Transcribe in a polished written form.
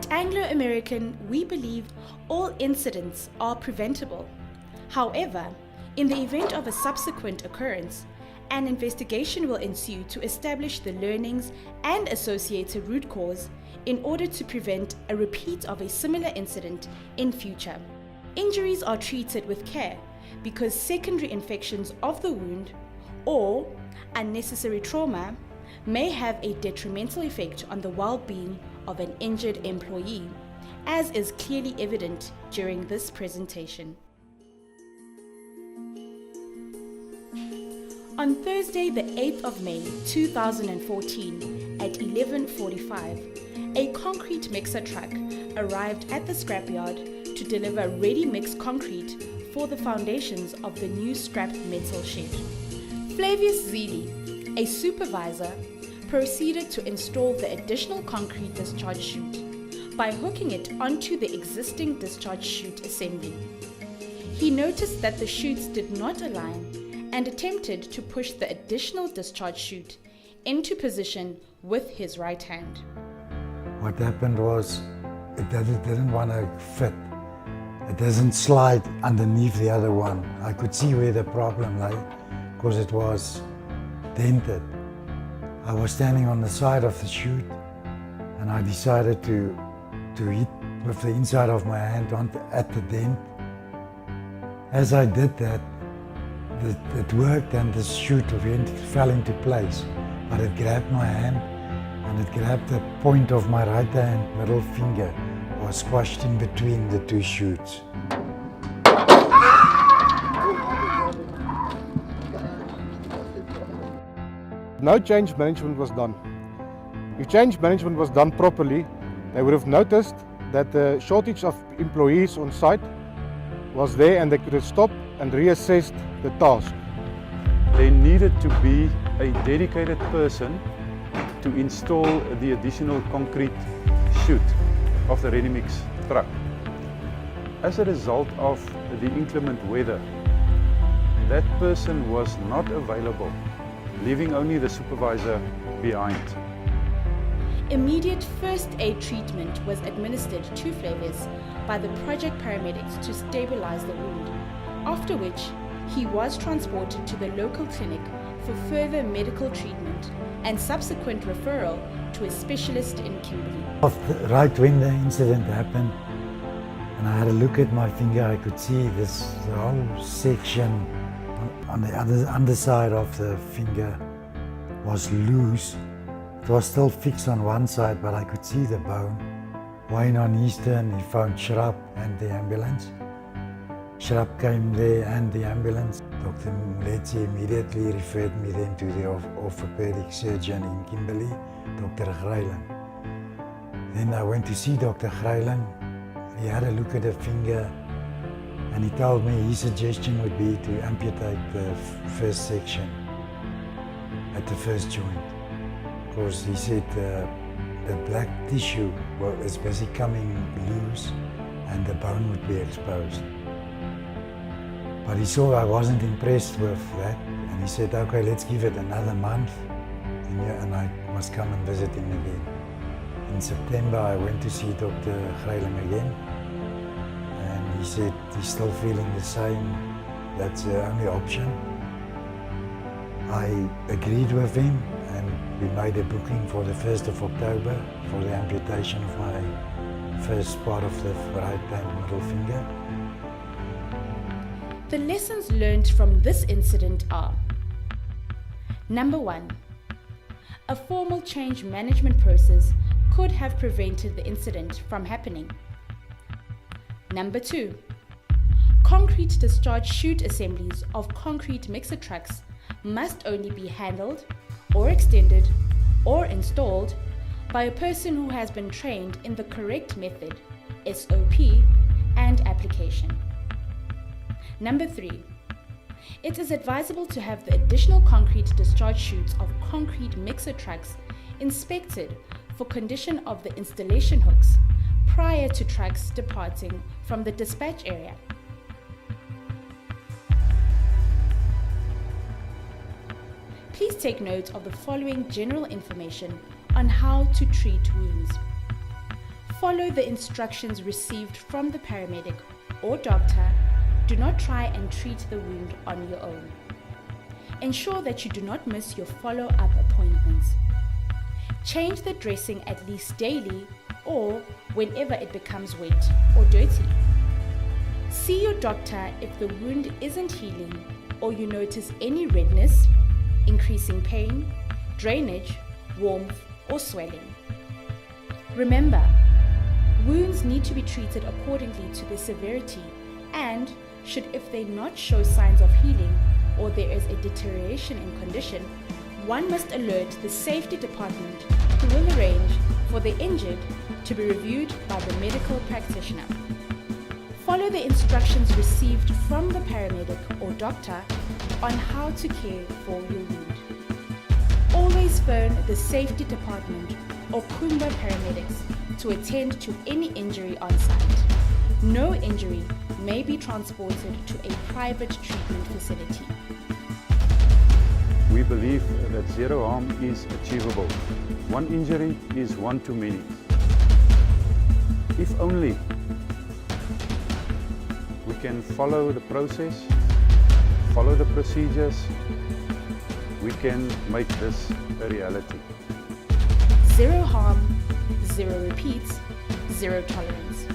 At Anglo American, we believe all incidents are preventable. However, in the event of a subsequent occurrence, an investigation will ensue to establish the learnings and associated root cause in order to prevent a repeat of a similar incident in future. Injuries are treated with care because secondary infections of the wound or unnecessary trauma may have a detrimental effect on the well-being of an injured employee, as is clearly evident during this presentation. On Thursday, the 8th of May 2014 at 11:45, a concrete mixer truck arrived at the scrapyard to deliver ready-mixed concrete for the foundations of the new scrap metal shed. Flavius Zili, a supervisor, proceeded to install the additional concrete discharge chute by hooking it onto the existing discharge chute assembly. He noticed that the chutes did not align and attempted to push the additional discharge chute into position with his right hand. What happened was it didn't want to fit. It doesn't slide underneath the other one. I could see where the problem lay because it was dented. I was standing on the side of the chute and I decided to hit with the inside of my hand at the dent. As I did that, it worked and the chute fell into place, but it grabbed my hand and it grabbed the point of my right hand middle finger, was squashed in between the two chutes. No change management was done. If change management was done properly, they would have noticed that the shortage of employees on site was there and they could have stopped and reassessed the task. There needed to be a dedicated person to install the additional concrete chute of the ready-mix truck. As a result of the inclement weather, that person was not available, leaving only the supervisor behind. Immediate first aid treatment was administered to Flavius by the project paramedics to stabilize the wound, after which he was transported to the local clinic for further medical treatment and subsequent referral to a specialist in Kimberley. Right when the incident happened, and I had a look at my finger, I could see this whole section on the underside of the finger was loose. It was still fixed on one side, but I could see the bone. Wayne on Eastern, he phoned Schrap and the ambulance. Schrap came there and the ambulance. Dr. Muletsi immediately referred me then to the orthopedic surgeon in Kimberley, Dr. Greiling. Then I went to see Dr. Greiling. He had a look at the finger and he told me his suggestion would be to amputate the first section at the first joint. Because he said the black tissue is busy coming loose and the bone would be exposed. But he saw I wasn't impressed with that and he said, okay, let's give it another month and I must come and visit him again. In September I went to see Dr. Greiling again and he said he's still feeling the same, that's the only option. I agreed with him and we made a booking for the 1st of October for the amputation of my first part of the right hand middle finger. The lessons learned from this incident are: Number 1. A formal change management process could have prevented the incident from happening. Number 2. Concrete discharge chute assemblies of concrete mixer trucks must only be handled or extended or installed by a person who has been trained in the correct method, SOP, and application. Number 3. It is advisable to have the additional concrete discharge chutes of concrete mixer trucks inspected for condition of the installation hooks prior to trucks departing from the dispatch area. Please take note of the following general information on how to treat wounds. Follow the instructions received from the paramedic or doctor. Do not try and treat the wound on your own. Ensure that you do not miss your follow-up appointments. Change the dressing at least daily or whenever it becomes wet or dirty. See your doctor if the wound isn't healing or you notice any redness, increasing pain, drainage, warmth, or swelling. Remember, wounds need to be treated accordingly to their severity and if they not show signs of healing or there is a deterioration in condition, one must alert the safety department who will arrange for the injured to be reviewed by the medical practitioner. Follow the instructions received from the paramedic or doctor on how to care for your wound. Always phone the safety department or Kumba paramedics to attend to any injury on site. No injury may be transported to a private treatment facility. We believe that zero harm is achievable. One injury is one too many. If only we can follow the process, follow the procedures, we can make this a reality. Zero harm, zero repeats, zero tolerance.